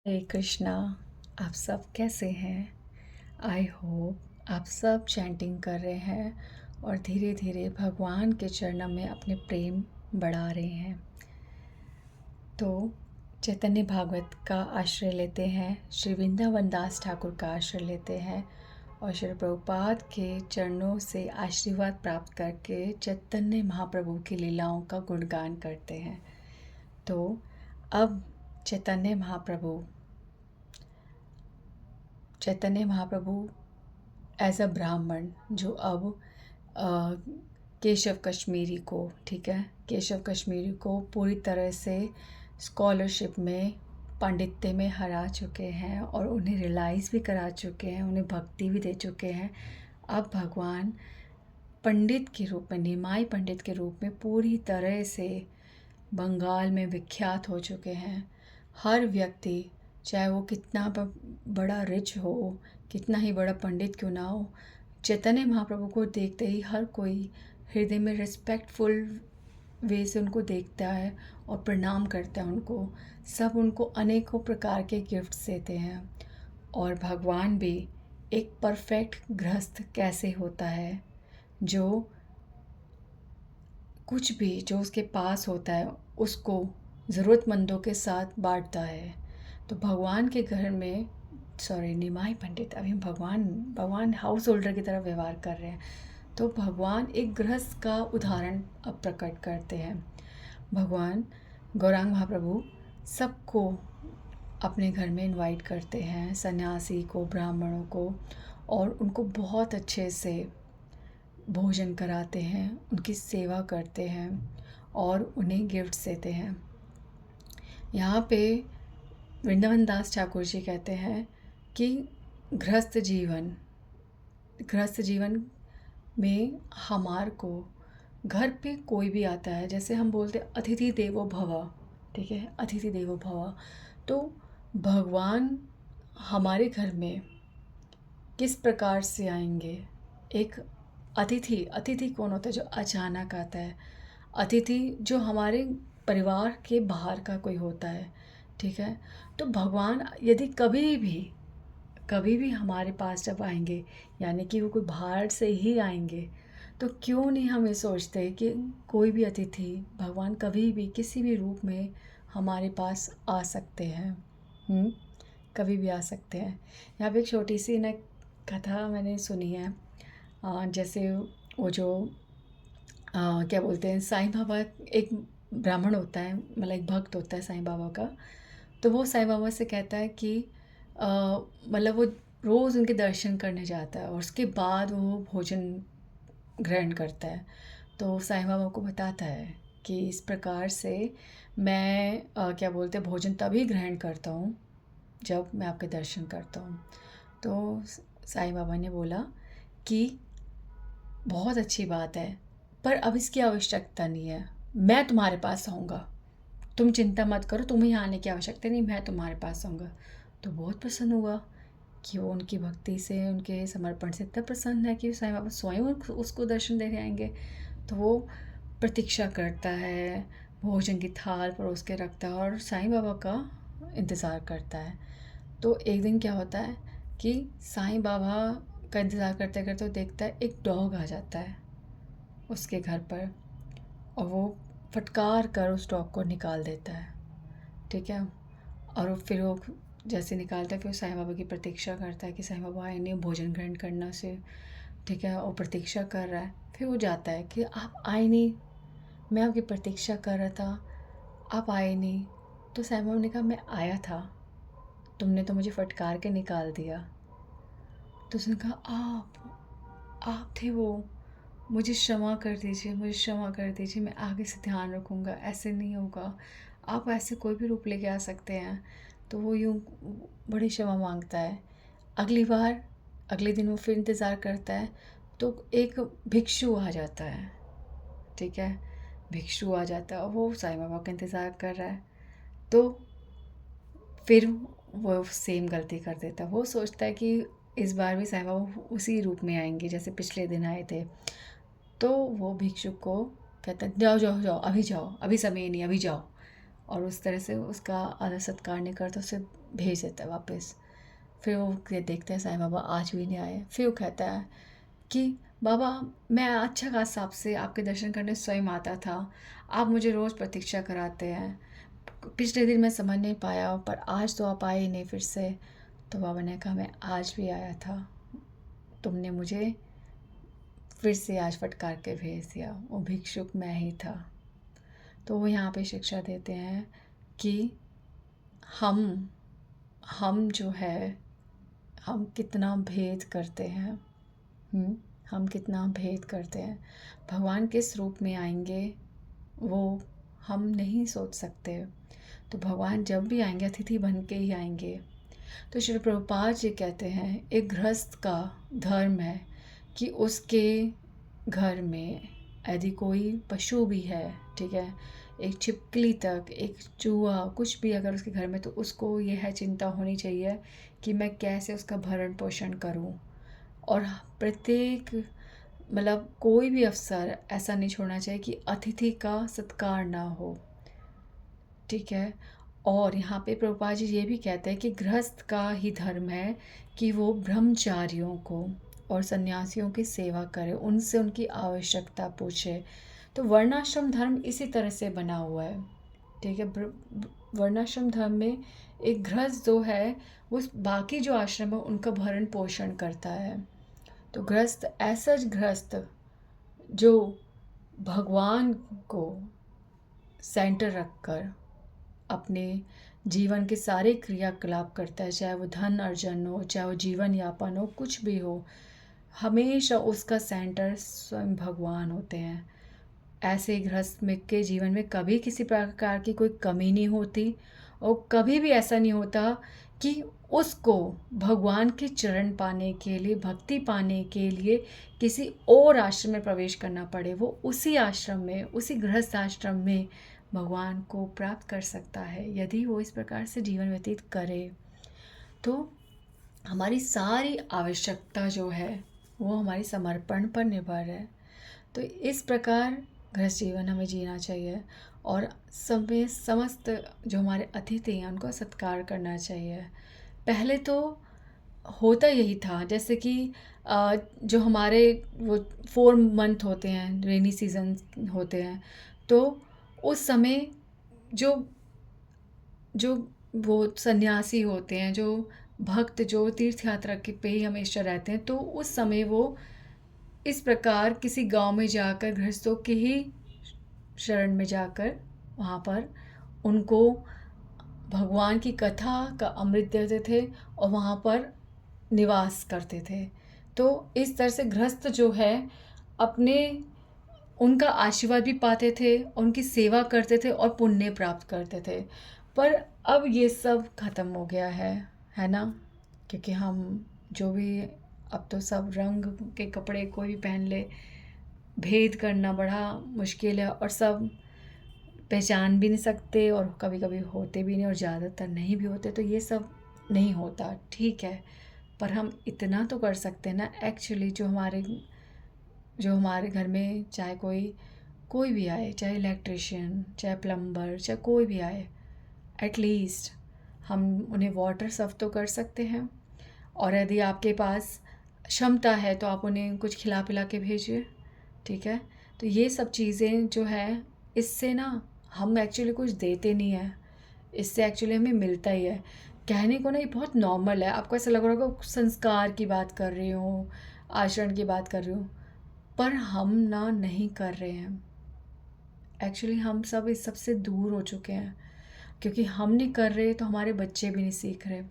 हरे कृष्णा। आप सब कैसे हैं? आई होप आप सब चैंटिंग कर रहे हैं और धीरे धीरे भगवान के चरणों में अपने प्रेम बढ़ा रहे हैं। तो चैतन्य भागवत का आश्रय लेते हैं, श्री वृंदावन दास ठाकुर का आश्रय लेते हैं और श्री प्रभुपाद के चरणों से आशीर्वाद प्राप्त करके चैतन्य महाप्रभु की लीलाओं का गुणगान करते हैं। तो अब चैतन्य महाप्रभु एज अ ब्राह्मण जो अब केशव कश्मीरी को पूरी तरह से स्कॉलरशिप में पांडित्य में हरा चुके हैं और उन्हें रियलाइज़ भी करा चुके हैं, उन्हें भक्ति भी दे चुके हैं। अब भगवान पंडित के रूप में, निमाई पंडित के रूप में पूरी तरह से बंगाल में विख्यात हो चुके हैं। हर व्यक्ति, चाहे वो कितना बड़ा रिच हो, कितना ही बड़ा पंडित क्यों ना हो, चैतन्य महाप्रभु को देखते ही हर कोई हृदय में रिस्पेक्टफुल वे से उनको देखता है और प्रणाम करता है उनको। सब उनको अनेकों प्रकार के गिफ्ट्स देते हैं। और भगवान भी एक परफेक्ट गृहस्थ कैसे होता है, जो कुछ भी जो उसके पास होता है उसको ज़रूरतमंदों के साथ बांटता है। तो भगवान के घर में, निमाई पंडित, अभी हम भगवान हाउस होल्डर की तरह व्यवहार कर रहे हैं। तो भगवान एक गृहस्थ का उदाहरण अब प्रकट करते हैं। भगवान गौरांग महाप्रभु सबको अपने घर में इनवाइट करते हैं, सन्यासी को, ब्राह्मणों को, और उनको बहुत अच्छे से भोजन कराते हैं, उनकी सेवा करते हैं और उन्हें गिफ्ट्स देते हैं। यहाँ पे वृंदावन दास ठाकुर जी कहते हैं कि गृहस्थ जीवन में हमार को घर पे कोई भी आता है, जैसे हम बोलते अतिथि देवो भव, ठीक है, अतिथि देवो भव। तो भगवान हमारे घर में किस प्रकार से आएंगे? एक अतिथि कौन होता है? जो अचानक आता है। अतिथि जो हमारे परिवार के बाहर का कोई होता है, ठीक है। तो भगवान यदि कभी भी हमारे पास जब आएंगे, यानी कि वो कोई बाहर से ही आएंगे, तो क्यों नहीं हम ये सोचते कि कोई भी अतिथि, भगवान कभी भी किसी भी रूप में हमारे पास आ सकते हैं। कभी भी आ सकते हैं। यहाँ पे एक छोटी सी ना कथा मैंने सुनी है। जैसे वो जो क्या बोलते हैं, साईं बाबा, एक ब्राह्मण होता है, मतलब एक भक्त होता है साईं बाबा का। तो वो साईं बाबा से कहता है कि मतलब वो रोज़ उनके दर्शन करने जाता है और उसके बाद वो भोजन ग्रहण करता है। तो साईं बाबा को बताता है कि इस प्रकार से मैं क्या बोलते हैं, भोजन तभी ग्रहण करता हूँ जब मैं आपके दर्शन करता हूँ। तो साईं बाबा ने बोला कि बहुत अच्छी बात है, पर अब इसकी आवश्यकता नहीं है, मैं तुम्हारे पास आऊँगा, तुम चिंता मत करो, तुम्हें यहाँ आने की आवश्यकता नहीं, मैं तुम्हारे पास आऊँगा। तो बहुत प्रसन्न हुआ कि वो उनकी भक्ति से, उनके समर्पण से इतना प्रसन्न है कि साईं बाबा स्वयं उसको दर्शन देने आएंगे। तो वो प्रतीक्षा करता है, भोजन की थाल परोस के रखता है और साईं बाबा का इंतज़ार करता है। तो एक दिन क्या होता है कि साईं बाबा का इंतज़ार करते करते वो देखता है एक डॉग आ जाता है उसके घर पर, और वो फटकार कर उस डॉग को निकाल देता है, ठीक है। और फिर वो जैसे निकालता है, फिर साईं बाबा की प्रतीक्षा करता है कि साईं बाबा आए नहीं, भोजन ग्रहण करना से, ठीक है, और प्रतीक्षा कर रहा है। फिर वो जाता है कि आप आए नहीं, मैं आपकी प्रतीक्षा कर रहा था, आप आए नहीं। तो साईं बाबा ने कहा, मैं आया था, तुमने तो मुझे फटकार के निकाल दिया। तो उसने कहा, आप थे वो, मुझे क्षमा कर दीजिए, मैं आगे से ध्यान रखूँगा, ऐसे नहीं होगा, आप ऐसे कोई भी रूप लेके आ सकते हैं। तो वो यूँ बड़ी क्षमा मांगता है। अगले दिन वो फिर इंतज़ार करता है, तो एक भिक्षु आ जाता है, ठीक है, भिक्षु आ जाता है और वो साईं बाबा का इंतज़ार कर रहा है। तो फिर वो सेम गलती कर देता है। वो सोचता है कि इस बार भी साईं बाबा उसी रूप में आएंगे जैसे पिछले दिन आए थे। तो वो भिक्षुक को कहता है, जाओ जाओ जाओ, अभी जाओ, अभी समय नहीं, अभी जाओ। और उस तरह से उसका आदर सत्कार नहीं करता, उससे भेज देता है वापस। फिर वो देखते हैं साईं बाबा आज भी नहीं आए। फिर वो कहता है कि बाबा, मैं अच्छा खासा आपसे आपके दर्शन करने स्वयं आता था, आप मुझे रोज़ प्रतीक्षा कराते हैं, पिछले दिन मैं समझ नहीं पाया पर आज तो आप आए ही नहीं फिर से। तो बाबा ने कहा मैं आज भी आया था, तुमने मुझे फिर से आज फटकार के भेज दिया, वो भिक्षुक मैं ही था। तो वो यहाँ पे शिक्षा देते हैं कि हम हम जो है हम कितना भेद करते हैं। हम कितना भेद करते हैं। भगवान किस रूप में आएंगे वो हम नहीं सोच सकते। तो भगवान जब भी आएंगे अतिथि बन के ही आएंगे। तो श्री प्रभुपाद जी कहते हैं एक गृहस्थ का धर्म है कि उसके घर में यदि कोई पशु भी है, ठीक है, एक छिपकली तक, एक चूहा, कुछ भी अगर उसके घर में, तो उसको यह है चिंता होनी चाहिए कि मैं कैसे उसका भरण पोषण करूं। और प्रत्येक मतलब कोई भी अवसर ऐसा नहीं छोड़ना चाहिए कि अतिथि का सत्कार ना हो, ठीक है। और यहाँ पे प्रभुपाद जी ये भी कहते हैं कि गृहस्थ का ही धर्म है कि वो ब्रह्मचारियों को और सन्यासियों की सेवा करे, उनसे उनकी आवश्यकता पूछे। तो वर्णाश्रम धर्म इसी तरह से बना हुआ है, ठीक है। वर्णाश्रम धर्म में एक गृहस्थ जो है वो बाकी जो आश्रम है उनका भरण पोषण करता है। तो गृहस्थ ऐसा गृहस्थ जो भगवान को सेंटर रखकर अपने जीवन के सारे क्रियाकलाप करता है, चाहे वो धन अर्जन हो, चाहे वो जीवन यापन हो, कुछ भी हो, हमेशा उसका सेंटर स्वयं भगवान होते हैं। ऐसे गृहस्थ में के जीवन में कभी किसी प्रकार की कोई कमी नहीं होती और कभी भी ऐसा नहीं होता कि उसको भगवान के चरण पाने के लिए, भक्ति पाने के लिए किसी और आश्रम में प्रवेश करना पड़े। वो उसी आश्रम में, उसी गृहस्थ आश्रम में भगवान को प्राप्त कर सकता है यदि वो इस प्रकार से जीवन व्यतीत करे। तो हमारी सारी आवश्यकता जो है वो हमारी समर्पण पर निर्भर है। तो इस प्रकार गृहस्थ जीवन हमें जीना चाहिए और समय समस्त जो हमारे अतिथि हैं उनका सत्कार करना चाहिए। पहले तो होता यही था, जैसे कि जो हमारे वो 4 मंथ होते हैं, रेनी सीजन होते हैं, तो उस समय जो जो वो सन्यासी होते हैं, जो भक्त जो तीर्थ यात्रा के पे ही हमेशा रहते हैं, तो उस समय वो इस प्रकार किसी गांव में जाकर गृहस्थों के ही शरण में जाकर वहाँ पर उनको भगवान की कथा का अमृत देते थे और वहाँ पर निवास करते थे। तो इस तरह से गृहस्थ जो है अपने उनका आशीर्वाद भी पाते थे, उनकी सेवा करते थे और पुण्य प्राप्त करते थे। पर अब ये सब ख़त्म हो गया है ना, क्योंकि हम जो भी अब तो सब रंग के कपड़े कोई भी पहन ले, भेद करना बड़ा मुश्किल है और सब पहचान भी नहीं सकते और कभी कभी होते भी नहीं और ज़्यादातर नहीं भी होते। तो ये सब नहीं होता, ठीक है। पर हम इतना तो कर सकते हैं ना एक्चुअली, जो हमारे घर में चाहे कोई भी आए, चाहे इलेक्ट्रिशियन, चाहे प्लम्बर, चाहे कोई भी आए, एटलीस्ट हम उन्हें वाटर सर्व तो कर सकते हैं। और यदि आपके पास क्षमता है तो आप उन्हें कुछ खिला पिला के भेजिए, ठीक है। तो ये सब चीज़ें जो है, इससे ना हम एक्चुअली कुछ देते नहीं हैं, इससे एक्चुअली हमें मिलता ही है। कहने को ना ये बहुत नॉर्मल है, आपको ऐसा लग रहा होगा संस्कार की बात कर रही हूँ, आचरण की बात कर रही हूँ, पर हम ना नहीं कर रहे हैं। एक्चुअली हम सब इस सब से दूर हो चुके हैं, क्योंकि हम नहीं कर रहे तो हमारे बच्चे भी नहीं सीख रहे।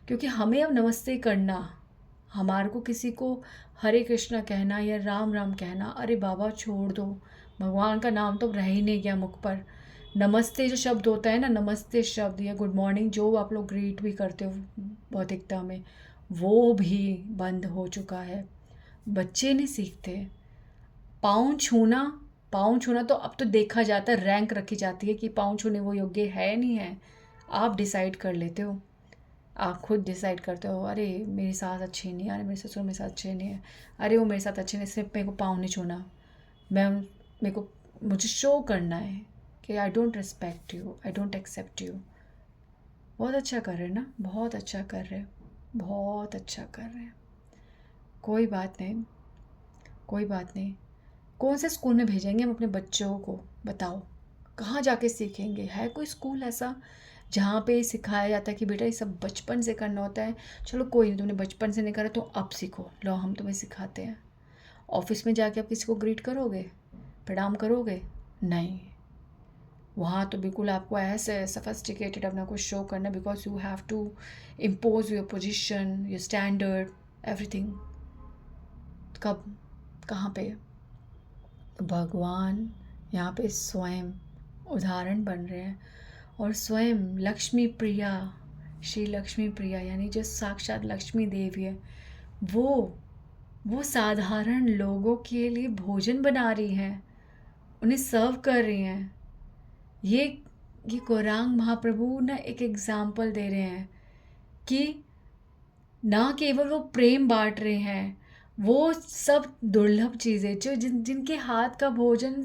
क्योंकि हमें अब नमस्ते करना, हमारे को किसी को हरे कृष्णा कहना या राम राम कहना, अरे बाबा छोड़ दो, भगवान का नाम तो रह ही नहीं गया मुख पर। नमस्ते जो शब्द होता है ना, नमस्ते शब्द या गुड मॉर्निंग जो आप लोग ग्रीट भी करते हो भौतिकता में, वो भी बंद हो चुका है। बच्चे नहीं सीखते। पाँव छूना, पाँव छूना तो अब तो देखा जाता है, रैंक रखी जाती है कि पाँव छूने वो योग्य है नहीं है। आप डिसाइड कर लेते हो, आप खुद डिसाइड करते हो, अरे मेरी सास अच्छी नहीं है, अरे मेरे ससुर मेरे साथ अच्छे नहीं है, अरे वो मेरे साथ अच्छे नहीं, सिर्फ मेरे को पाँव नहीं छूना, मुझे शो करना है कि I don't respect you, I don't accept you. बहुत अच्छा कर रहे हैं ना, बहुत अच्छा कर रहे हैं, बहुत अच्छा कर रहे हैं। कोई बात नहीं, कोई बात नहीं। कौन से स्कूल में भेजेंगे हम अपने बच्चों को, बताओ? कहाँ जाके सीखेंगे? है कोई स्कूल ऐसा जहाँ पे सिखाया जाता है कि बेटा ये सब बचपन से करना होता है? चलो कोई नहीं, तुमने बचपन से नहीं करा तो अब सीखो, लो हम तुम्हें सिखाते हैं। ऑफिस में जाके आप किसी को ग्रीट करोगे, प्रणाम करोगे? नहीं। वहाँ तो बिल्कुल आपको ऐसे सफिस्टिकेटेड अपना कुछ शो करना, because you have to impose your position, your standard, everything. कब, कहाँ पे? भगवान यहाँ पे स्वयं उदाहरण बन रहे हैं, और स्वयं लक्ष्मी प्रिया, श्री लक्ष्मी प्रिया यानी जो साक्षात लक्ष्मी देवी है, वो साधारण लोगों के लिए भोजन बना रही हैं, उन्हें सर्व कर रही हैं। ये ये गौरांग महाप्रभु ना एक एग्जाम्पल दे रहे हैं कि ना केवल वो प्रेम बांट रहे हैं, वो सब दुर्लभ चीज़ें जो जिनके हाथ का भोजन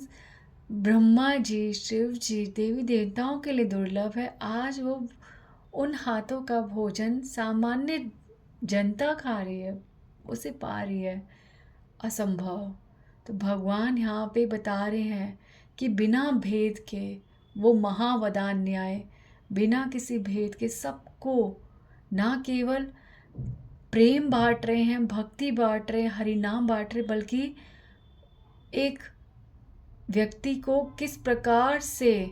ब्रह्मा जी, शिव जी, देवी देवताओं के लिए दुर्लभ है, आज वो उन हाथों का भोजन सामान्य जनता खा रही है, उसे पा रही है। असंभव। तो भगवान यहाँ पे बता रहे हैं कि बिना भेद के वो महावदान न्याय, बिना किसी भेद के सबको ना केवल प्रेम बांट रहे हैं, भक्ति बांट रहे हैं, हरि नाम बांट रहे, बल्कि एक व्यक्ति को किस प्रकार से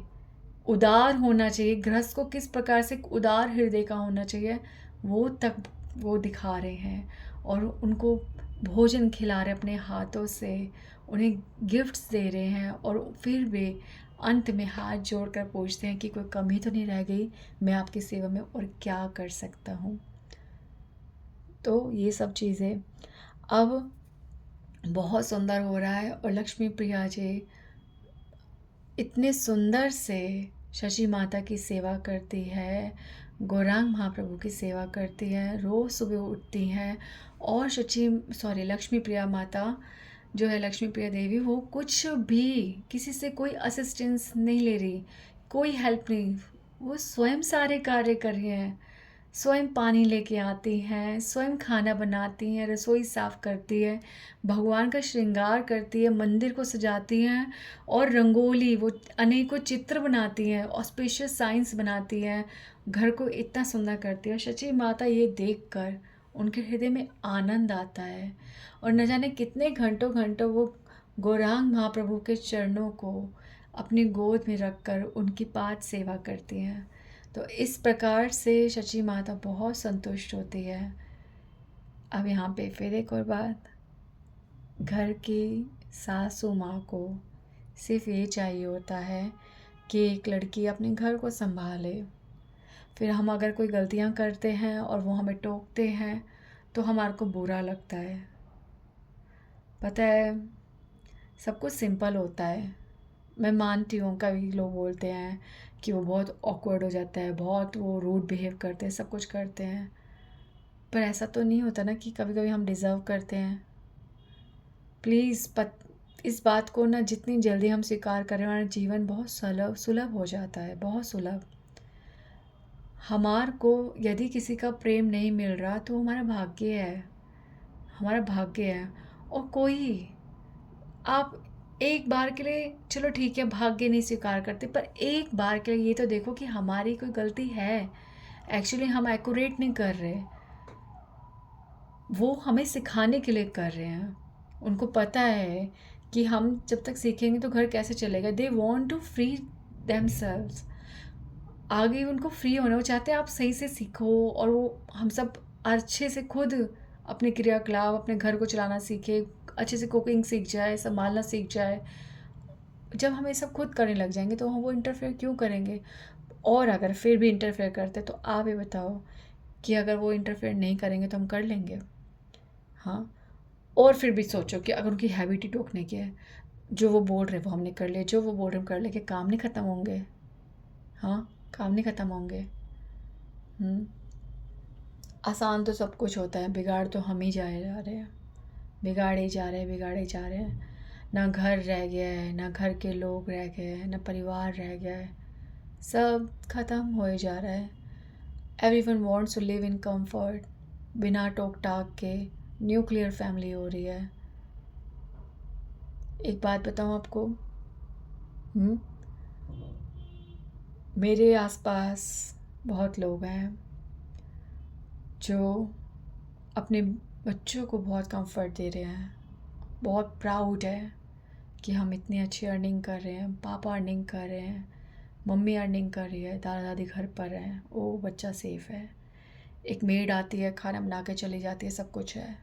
उदार होना चाहिए, गृहस्थ को किस प्रकार से उदार हृदय का होना चाहिए, वो तक वो दिखा रहे हैं। और उनको भोजन खिला रहे अपने हाथों से, उन्हें गिफ्ट्स दे रहे हैं, और फिर वे अंत में हाथ जोड़कर पूछते हैं कि कोई कमी तो नहीं रह गई, मैं आपकी सेवा में और क्या कर सकता हूँ। तो ये सब चीज़ें अब बहुत सुंदर हो रहा है, और लक्ष्मी प्रिया जी इतने सुंदर से शची माता की सेवा करती है, गौरांग महाप्रभु की सेवा करती है, रोज़ सुबह उठती हैं, और लक्ष्मी प्रिया माता जो है, लक्ष्मी प्रिया देवी, वो कुछ भी किसी से कोई असिस्टेंस नहीं ले रही, कोई हेल्प नहीं, वो स्वयं सारे कार्य कर रही हैं। स्वयं पानी लेके आती हैं, स्वयं खाना बनाती हैं, रसोई साफ़ करती है, भगवान का श्रृंगार करती है, मंदिर को सजाती हैं, और रंगोली, वो अनेकों चित्र बनाती हैं, ऑस्पिशियस साइंस बनाती हैं, घर को इतना सुंदर करती है। और सच्ची माता ये देखकर उनके हृदय में आनंद आता है, और न जाने कितने घंटों घंटों वो गौरांग महाप्रभु के चरणों को अपनी गोद में रखकर उनकी पाद सेवा करती हैं। तो इस प्रकार से शची माता बहुत संतुष्ट होती है। अब यहाँ पे फिर एक और बात, घर की सासू माँ को सिर्फ ये चाहिए होता है कि एक लड़की अपने घर को संभाले। फिर हम अगर कोई गलतियाँ करते हैं और वो हमें टोकते हैं तो हमारे को बुरा लगता है। पता है, सब कुछ सिंपल होता है। मैं मानती हूँ कभी लोग बोलते हैं कि वो बहुत ऑकवर्ड हो जाता है, बहुत वो रूड बिहेव करते हैं, सब कुछ करते हैं, पर ऐसा तो नहीं होता ना कि कभी कभी हम डिज़र्व करते हैं। प्लीज़ इस बात को ना जितनी जल्दी हम स्वीकार करें, हमारा जीवन बहुत सुलभ हो जाता है, बहुत सुलभ। हमार को यदि किसी का प्रेम नहीं मिल रहा तो हमारा भाग्य है, हमारा भाग्य है। और कोई, आप एक बार के लिए चलो ठीक है भाग्य नहीं स्वीकार करते, पर एक बार के लिए ये तो देखो कि हमारी कोई गलती है, एक्चुअली हम एक्यूरेट नहीं कर रहे, वो हमें सिखाने के लिए कर रहे हैं। उनको पता है कि हम जब तक सीखेंगे तो घर कैसे चलेगा। They want to free themselves, आगे उनको फ्री होना, वो चाहते हैं आप सही से सीखो, और वो हम सब अच्छे से खुद अपने क्रियाकलाप, अपने घर को चलाना सीखे, अच्छे से कुकिंग सीख जाए, संभालना सीख जाए। जब हम ये सब खुद करने लग जाएंगे तो हम वो इंटरफेयर क्यों करेंगे। और अगर फिर भी इंटरफेयर करते तो आप ये बताओ कि अगर वो इंटरफेयर नहीं करेंगे तो हम कर लेंगे? हाँ। और फिर भी सोचो कि अगर उनकी हैबिट ही टोकने की है, जो वो बोल रहे वो हमने कर लिया, जो वो बोल रहे हम कर लेंगे, काम नहीं ख़त्म होंगे? हाँ, काम नहीं ख़त्म होंगे। आसान तो सब कुछ होता है, बिगाड़ तो हम ही जा रहे हैं, बिगाड़े जा रहे हैं, बिगाड़े जा रहे हैं। ना घर रह गया है, ना घर के लोग रह गए हैं, ना परिवार रह गया है, सब ख़त्म होए जा रहा है। Everyone wants to live in comfort, बिना टोक टाक के न्यूक्लियर फैमिली हो रही है। एक बात बताऊं आपको, हम्म, मेरे आसपास बहुत लोग हैं जो अपने बच्चों को बहुत कंफर्ट दे रहे हैं, बहुत प्राउड है कि हम इतनी अच्छी अर्निंग कर रहे हैं, पापा अर्निंग कर रहे हैं, मम्मी अर्निंग कर रही है, दादा दादी घर पर हैं, ओ बच्चा सेफ है। एक मेड आती है, खाना बना के चली जाती है, सब कुछ है।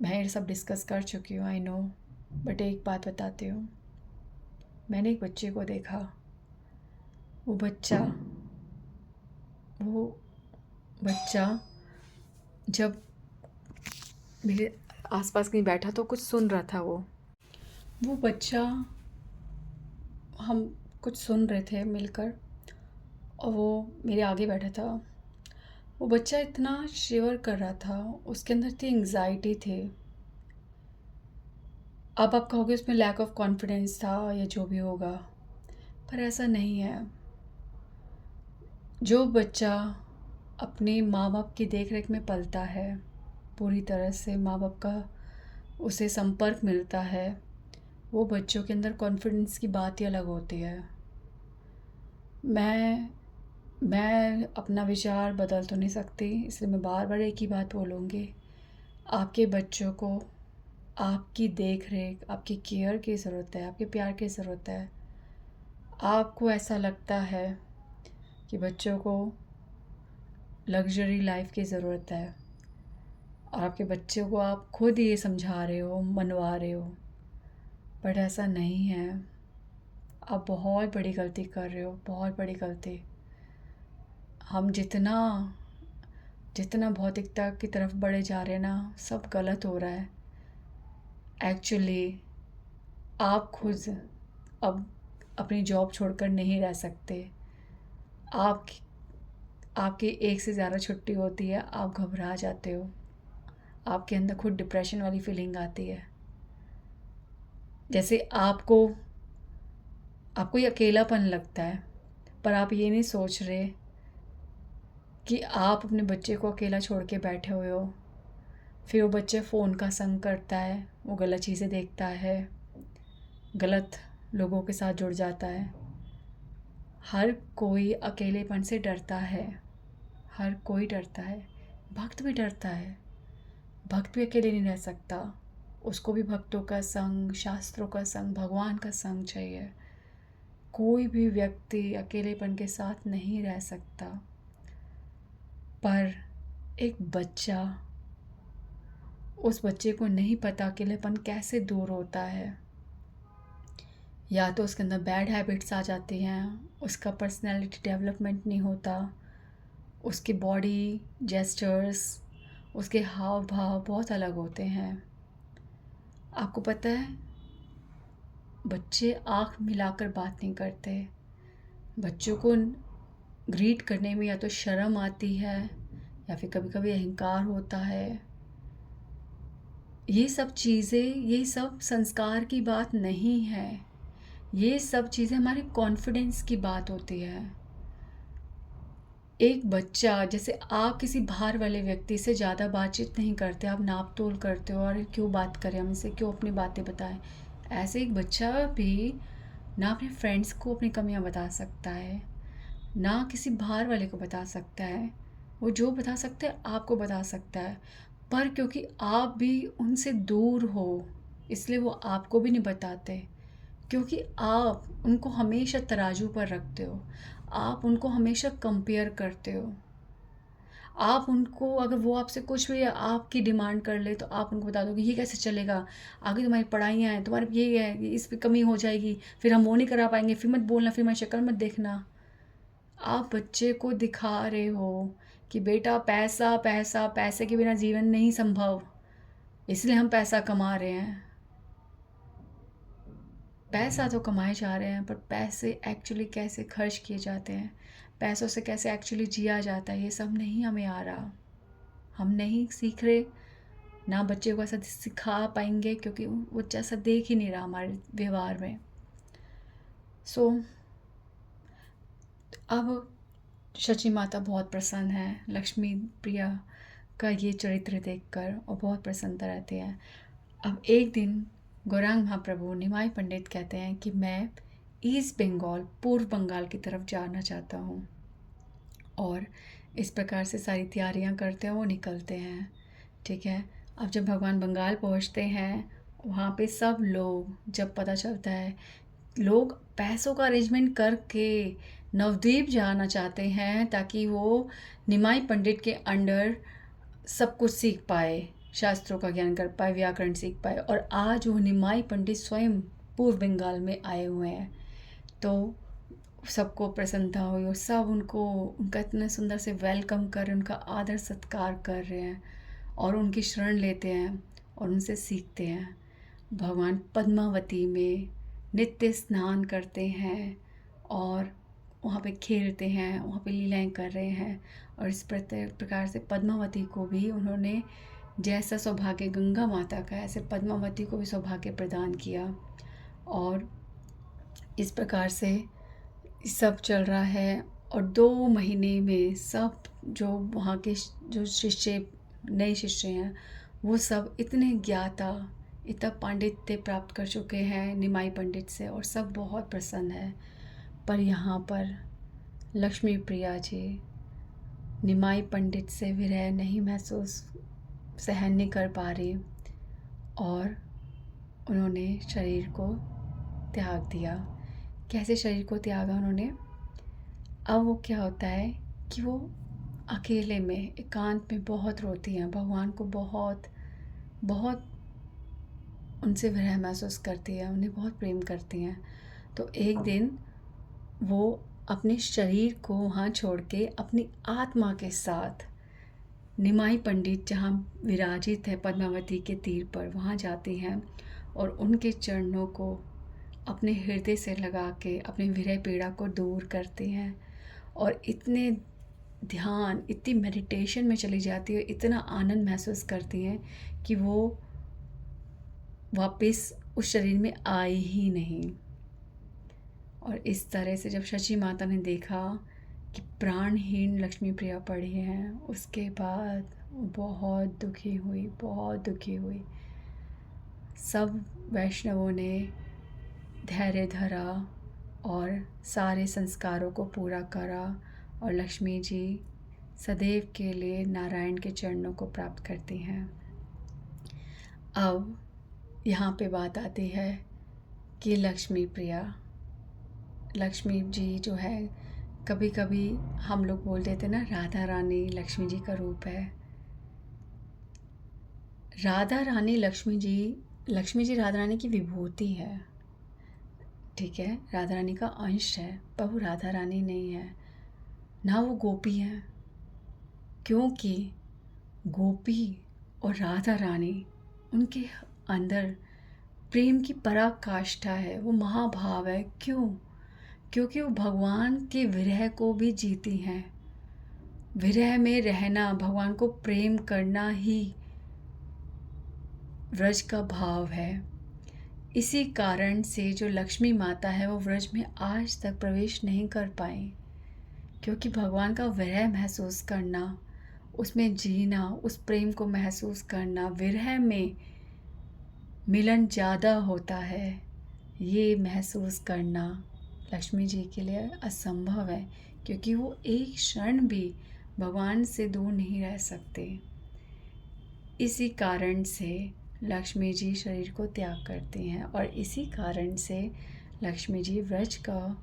मैं ये सब डिस्कस कर चुकी हूँ, आई नो, बट एक बात बताती हूँ। मैंने एक बच्चे को देखा, वो बच्चा जब मेरे आसपास कहीं बैठा तो कुछ सुन रहा था। वो बच्चा, हम कुछ सुन रहे थे मिलकर, और वो मेरे आगे बैठा था। वो बच्चा इतना शिवर कर रहा था, उसके अंदर थी एंग्जाइटी थी। अब आप कहोगे उसमें लैक ऑफ कॉन्फिडेंस था या जो भी होगा, पर ऐसा नहीं है। जो बच्चा अपने माँ बाप की देख रेख में पलता है, पूरी तरह से माँ बाप का उसे संपर्क मिलता है, वो बच्चों के अंदर कॉन्फिडेंस की बात ही अलग होती है। मैं अपना विचार बदल तो नहीं सकती, इसलिए मैं बार बार एक ही बात बोलूँगी। आपके बच्चों को आपकी देख रेख, आपकी केयर की ज़रूरत है, आपके प्यार की ज़रूरत है। आपको ऐसा लगता है कि बच्चों को लग्जरी लाइफ की ज़रूरत है, और आपके बच्चों को आप खुद ये समझा रहे हो, मनवा रहे हो, बट ऐसा नहीं है। आप बहुत बड़ी गलती कर रहे हो, बहुत बड़ी गलती। हम जितना जितना भौतिकता की तरफ बढ़े जा रहे हैं ना, सब गलत हो रहा है। एक्चुअली आप खुद अब अपनी जॉब छोड़कर नहीं रह सकते। आप आपकी एक से ज़्यादा छुट्टी होती है, आप घबरा जाते हो, आपके अंदर खुद डिप्रेशन वाली फीलिंग आती है। जैसे आपको आपको ये अकेलापन लगता है, पर आप ये नहीं सोच रहे कि आप अपने बच्चे को अकेला छोड़ के बैठे हुए हो। फिर वो बच्चे फ़ोन का संग करता है, वो गलत चीज़ें देखता है, गलत लोगों के साथ जुड़ जाता है। हर कोई अकेलेपन से डरता है, हर कोई डरता है। भक्त भी डरता है, भक्त भी अकेले नहीं रह सकता। उसको भी भक्तों का संग, शास्त्रों का संग, भगवान का संग चाहिए। कोई भी व्यक्ति अकेलेपन के साथ नहीं रह सकता। पर एक बच्चा, उस बच्चे को नहीं पता अकेलेपन कैसे दूर होता है। या तो उसके अंदर बैड हैबिट्स आ जाती हैं, उसका पर्सनैलिटी डेवलपमेंट नहीं होता, उसकी बॉडी जेस्चर्स, उसके हाव भाव बहुत अलग होते हैं। आपको पता है, बच्चे आँख मिलाकर बात नहीं करते। बच्चों को ग्रीट करने में या तो शर्म आती है, या फिर कभी कभी अहंकार होता है। ये सब चीज़ें, ये सब संस्कार की बात नहीं है। ये सब चीज़ें हमारे कॉन्फिडेंस की बात होती है। एक बच्चा, जैसे आप किसी बाहर वाले व्यक्ति से ज़्यादा बातचीत नहीं करते, आप नाप तोल करते हो, और क्यों बात करें हमसे, क्यों अपनी बातें बताएं। ऐसे एक बच्चा भी ना अपने फ्रेंड्स को अपनी कमियां बता सकता है, ना किसी बाहर वाले को बता सकता है। वो जो बता सकता है आपको बता सकता है, पर क्योंकि आप भी उनसे दूर हो, इसलिए वो आपको भी नहीं बताते। क्योंकि आप उनको हमेशा तराजू पर रखते हो, आप उनको हमेशा कंपेयर करते हो। आप उनको, अगर वो आपसे कुछ भी आपकी डिमांड कर ले, तो आप उनको बता दोगे ये कैसे चलेगा, आगे तुम्हारी पढ़ाइयाँ हैं, तुम्हारे ये है, इस पर कमी हो जाएगी, फिर हम वो नहीं करा पाएंगे, फिर मत बोलना, फिर मैं शक्ल मत देखना। आप बच्चे को दिखा रहे हो कि बेटा पैसा पैसा, पैसे के बिना जीवन नहीं संभव, इसलिए हम पैसा कमा रहे हैं। पैसा तो कमाए जा रहे हैं, पर पैसे एक्चुअली कैसे खर्च किए जाते हैं, पैसों से कैसे एक्चुअली जिया जाता है, ये सब नहीं हमें आ रहा। हम नहीं सीख रहे, ना बच्चे को ऐसा सिखा पाएंगे, क्योंकि वो जैसा देख ही नहीं रहा हमारे व्यवहार में। सो अब शची माता बहुत प्रसन्न है लक्ष्मी प्रिया का ये चरित्र देखकर और बहुत प्रसन्नता रहती है। अब एक दिन गौरांग महाप्रभु निमाई पंडित कहते हैं कि मैं ईस्ट बंगाल पूर्व बंगाल की तरफ जाना चाहता हूँ, और इस प्रकार से सारी तैयारियां करते हैं, वो निकलते हैं। ठीक है। अब जब भगवान बंगाल पहुँचते हैं, वहाँ पे सब लोग जब पता चलता है, लोग पैसों का अरेंजमेंट करके नवद्वीप जाना चाहते हैं ताकि वो निमाई पंडित के अंडर सब कुछ सीख पाए, शास्त्रों का ज्ञान कर पाए, व्याकरण सीख पाए। और आज वो निमाई पंडित स्वयं पूर्व बंगाल में आए हुए हैं। तो सबको प्रसन्नता हुई और सब उनका इतना सुंदर से वेलकम कर, उनका आदर सत्कार कर रहे हैं और उनकी शरण लेते हैं और उनसे सीखते हैं। भगवान पद्मावती में नित्य स्नान करते हैं और वहाँ पे खेलते हैं, वहाँ पे लीलाएं कर रहे हैं। और इस प्रकार से पद्मावती को भी उन्होंने जैसा सौभाग्य गंगा माता का, ऐसे पद्मावती को भी सौभाग्य प्रदान किया। और इस प्रकार से सब चल रहा है। और 2 महीने में सब जो वहाँ के जो शिष्य, नए शिष्य हैं, वो सब इतने ज्ञाता, इतना पांडित्य प्राप्त कर चुके हैं निमाई पंडित से, और सब बहुत प्रसन्न है। पर यहाँ पर लक्ष्मी प्रिया जी निमाई पंडित से विरह नहीं महसूस, सहन नहीं कर पा रही, और उन्होंने शरीर को त्याग दिया। कैसे शरीर को त्यागा उन्होंने? अब वो क्या होता है कि वो अकेले में एकांत में बहुत रोती हैं, भगवान को बहुत बहुत उनसे विरह महसूस करती है, उन्हें बहुत प्रेम करती हैं। तो एक दिन वो अपने शरीर को वहाँ छोड़ के अपनी आत्मा के साथ निमाई पंडित जहाँ विराजित है पद्मावती के तीर पर, वहाँ जाती हैं और उनके चरणों को अपने हृदय से लगा के अपने विरह पीड़ा को दूर करती हैं। और इतने ध्यान, इतनी मेडिटेशन में चली जाती है, इतना आनंद महसूस करती हैं कि वो वापस उस शरीर में आई ही नहीं। और इस तरह से जब शची माता ने देखा कि प्राणहीन लक्ष्मी प्रिया पड़ी हैं, उसके बाद बहुत दुखी हुई, बहुत दुखी हुई। सब वैष्णवों ने धैर्य धरा और सारे संस्कारों को पूरा करा, और लक्ष्मी जी सदैव के लिए नारायण के चरणों को प्राप्त करती हैं। अब यहाँ पे बात आती है कि लक्ष्मी प्रिया, लक्ष्मी जी जो है, कभी कभी हम लोग बोल देते ना राधा रानी लक्ष्मी जी का रूप है। राधा रानी लक्ष्मी जी राधा रानी की विभूति है। ठीक है, राधा रानी का अंश है, पर वो राधा रानी नहीं है, ना वो गोपी है। क्योंकि गोपी और राधा रानी, उनके अंदर प्रेम की पराकाष्ठा है, वो महाभाव है। क्यों? क्योंकि वो भगवान के विरह को भी जीती हैं। विरह में रहना, भगवान को प्रेम करना ही व्रज का भाव है। इसी कारण से जो लक्ष्मी माता है वो व्रज में आज तक प्रवेश नहीं कर पाई, क्योंकि भगवान का विरह महसूस करना, उसमें जीना, उस प्रेम को महसूस करना, विरह में मिलन ज़्यादा होता है, ये महसूस करना लक्ष्मी जी के लिए असंभव है, क्योंकि वो एक क्षण भी भगवान से दूर नहीं रह सकते। इसी कारण से लक्ष्मी जी शरीर को त्याग करती हैं, और इसी कारण से लक्ष्मी जी व्रज का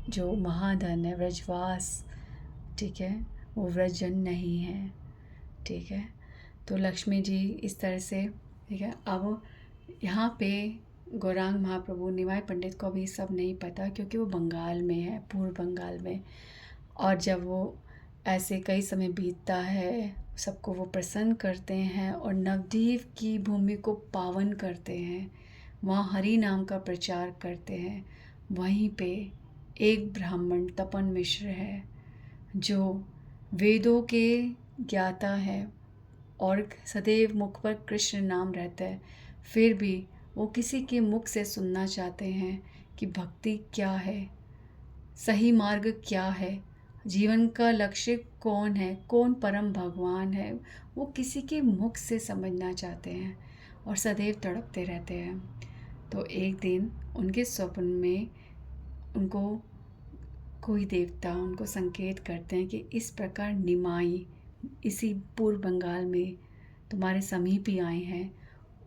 जो महाधन है, व्रजवास, ठीक है, वो व्रजजन नहीं है। ठीक है, तो लक्ष्मी जी इस तरह से, ठीक है। अब यहाँ पे गौरांग महाप्रभु, निमाई पंडित को अभी सब नहीं पता, क्योंकि वो बंगाल में है, पूर्व बंगाल में। और जब वो ऐसे कई समय बीतता है, सबको वो प्रसन्न करते हैं और नवद्वीप की भूमि को पावन करते हैं, वहाँ हरि नाम का प्रचार करते हैं। वहीं पे एक ब्राह्मण तपन मिश्र है, जो वेदों के ज्ञाता है और सदैव मुख पर कृष्ण नाम रहता है, फिर भी वो किसी के मुख से सुनना चाहते हैं कि भक्ति क्या है, सही मार्ग क्या है, जीवन का लक्ष्य कौन है, कौन परम भगवान है, वो किसी के मुख से समझना चाहते हैं और सदैव तड़पते रहते हैं। तो एक दिन उनके स्वप्न में उनको कोई देवता उनको संकेत करते हैं कि इस प्रकार निमाई इसी पूर्व बंगाल में तुम्हारे समीप ही आए हैं,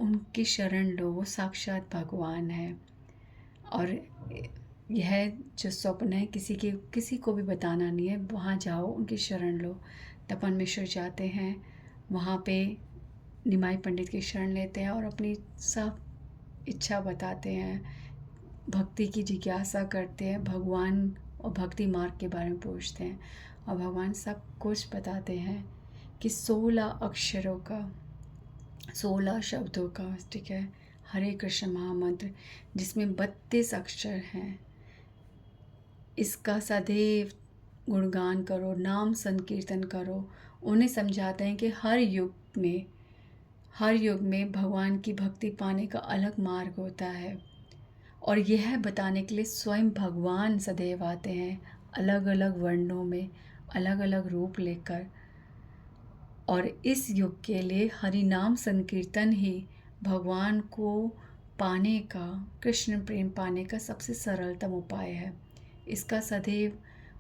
उनकी शरण लो, वो साक्षात भगवान है। और यह जो स्वप्न है किसी को भी बताना नहीं है, वहाँ जाओ, उनकी शरण लो। तपन मिश्र जाते हैं वहाँ पे, निमाई पंडित की शरण लेते हैं और अपनी सब इच्छा बताते हैं, भक्ति की जिज्ञासा करते हैं, भगवान और भक्ति मार्ग के बारे में पूछते हैं और भगवान सब कुछ बताते हैं कि 16 अक्षरों का, 16 शब्दों का, ठीक है, हरे कृष्ण महामंत्र जिसमें 32 अक्षर हैं, इसका सदैव गुणगान करो, नाम संकीर्तन करो। उन्हें समझाते हैं कि हर युग में भगवान की भक्ति पाने का अलग मार्ग होता है और यह बताने के लिए स्वयं भगवान सदैव आते हैं, अलग अलग वर्णों में, अलग अलग रूप लेकर। और इस युग के लिए हरि नाम संकीर्तन ही भगवान को पाने का, कृष्ण प्रेम पाने का सबसे सरलतम उपाय है। इसका सदैव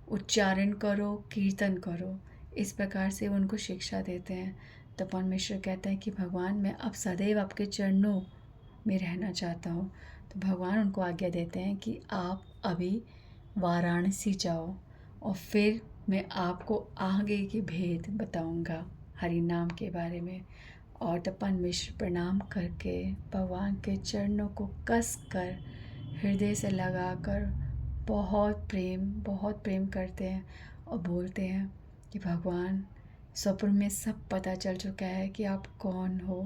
उच्चारण करो, कीर्तन करो। इस प्रकार से वो उनको शिक्षा देते हैं। तपन मिश्र कहते हैं कि भगवान मैं अब सदैव आपके चरणों में रहना चाहता हूँ। तो भगवान उनको आज्ञा देते हैं कि आप अभी वाराणसी जाओ और फिर मैं आपको आगे के भेद बताऊंगा हरि नाम के बारे में। और तपन मिश्र प्रणाम करके भगवान के चरणों को कस कर हृदय से लगाकर बहुत प्रेम करते हैं और बोलते हैं कि भगवान स्वप्न में सब पता चल चुका है कि आप कौन हो।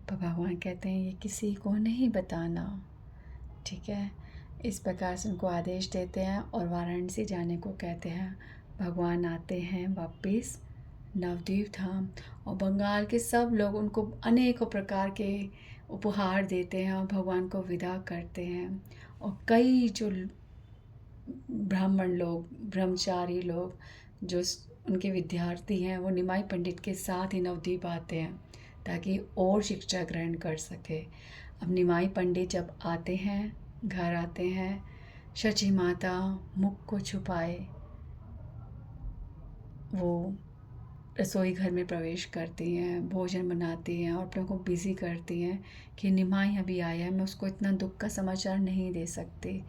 पर भगवान कहते हैं ये किसी को नहीं बताना, ठीक है। इस प्रकार से उनको आदेश देते हैं और वाराणसी जाने को कहते हैं। भगवान आते हैं वापस नवद्वीप धाम और बंगाल के सब लोग उनको अनेकों प्रकार के उपहार देते हैं और भगवान को विदा करते हैं। और कई जो ब्राह्मण लोग, ब्रह्मचारी लोग, जो उनके विद्यार्थी हैं, वो निमाई पंडित के साथ ही नवद्वीप आते हैं ताकि और शिक्षा ग्रहण कर सके। अब निमाई पंडित जब आते हैं, घर आते हैं, शची माता मुख को छुपाए वो रसोई घर में प्रवेश करती हैं, भोजन बनाती हैं और अपने को बिज़ी करती हैं कि निमाई अभी आया है, मैं उसको इतना दुख का समाचार नहीं दे सकती।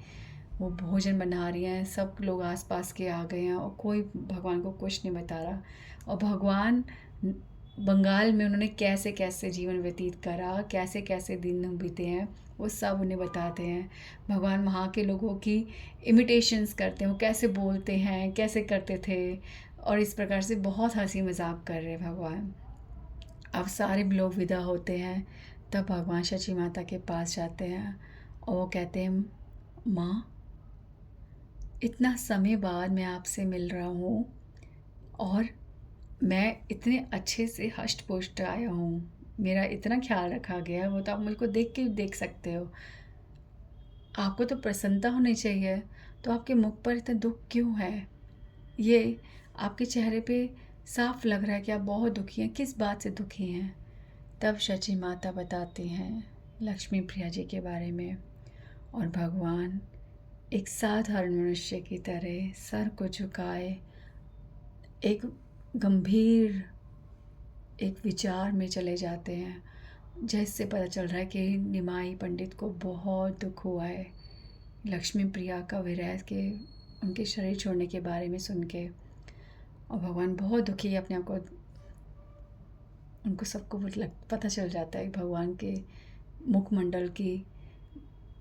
वो भोजन बना रही हैं, सब लोग आसपास के आ गए हैं और कोई भगवान को कुछ नहीं बता रहा। और भगवान बंगाल में उन्होंने कैसे कैसे जीवन व्यतीत करा, कैसे कैसे दिन बीते हैं, वो सब उन्हें बताते हैं। भगवान वहाँ के लोगों की इमिटेशंस करते हैं, वो कैसे बोलते हैं, कैसे करते थे, और इस प्रकार से बहुत हंसी मजाक कर रहे हैं भगवान। अब सारे लोग विदा होते हैं, तब भगवान शची माता के पास जाते हैं और वो कहते हैं माँ, इतना समय बाद मैं आपसे मिल रहा हूँ और मैं इतने अच्छे से हष्ट पुष्ट आया हूँ, मेरा इतना ख्याल रखा गया है, वो तो आप मुझको देख के देख सकते हो। आपको तो प्रसन्नता होनी चाहिए, तो आपके मुख पर इतना दुख क्यों है? ये आपके चेहरे पे साफ लग रहा है कि आप बहुत दुखी हैं, किस बात से दुखी हैं? तब शची माता बताती हैं लक्ष्मी प्रिया जी के बारे में और भगवान एक साधारण मनुष्य की तरह सर को झुकाए एक गंभीर एक विचार में चले जाते हैं, जिससे पता चल रहा है कि निमाई पंडित को बहुत दुख हुआ है लक्ष्मी प्रिया का विरह के, उनके शरीर छोड़ने के बारे में सुन के। और भगवान बहुत दुखी है अपने आप को, उनको सबको पता चल जाता है भगवान के मुखमंडल की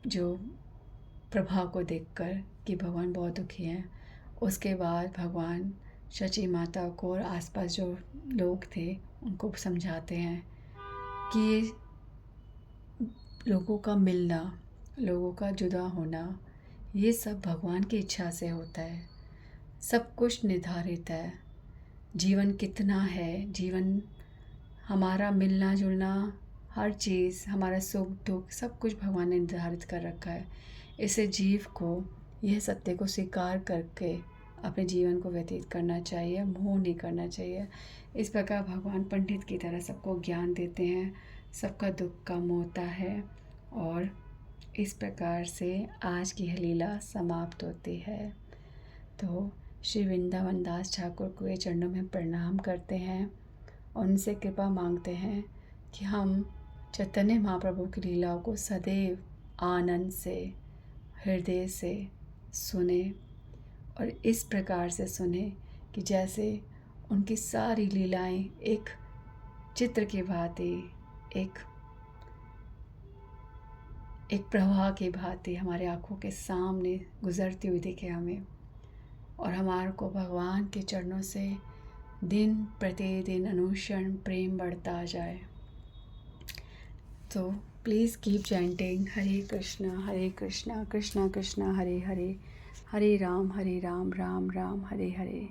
जो प्रभाव को देखकर कि भगवान बहुत दुखी हैं। उसके बाद भगवान शची माता को और आसपास जो लोग थे उनको समझाते हैं कि ये लोगों का मिलना, लोगों का जुदा होना, ये सब भगवान की इच्छा से होता है। सब कुछ निर्धारित है। जीवन कितना है, जीवन हमारा मिलना जुलना, हर चीज़, हमारा सुख दुख, सब कुछ भगवान ने निर्धारित कर रखा है। इसे जीव को यह सत्य को स्वीकार करके अपने जीवन को व्यतीत करना चाहिए, मोह नहीं करना चाहिए। इस प्रकार भगवान पंडित की तरह सबको ज्ञान देते हैं, सबका दुख कम होता है और इस प्रकार से आज की यह लीला समाप्त होती है। तो श्री वृंदावन दास ठाकुर को ये चरणों में प्रणाम करते हैं और उनसे कृपा मांगते हैं कि हम चैतन्य महाप्रभु की लीलाओं को सदैव आनंद से, हृदय से सुने और इस प्रकार से सुने कि जैसे उनकी सारी लीलाएं एक चित्र की भांति, एक प्रवाह की भांति हमारे आँखों के सामने गुजरती हुई दिखे हमें, और हमारे को भगवान के चरणों से दिन प्रतिदिन अनुक्षण प्रेम बढ़ता जाए। तो please keep chanting Hare Krishna Krishna Krishna Hare Hare, Hare Ram Ram Ram Hare Hare.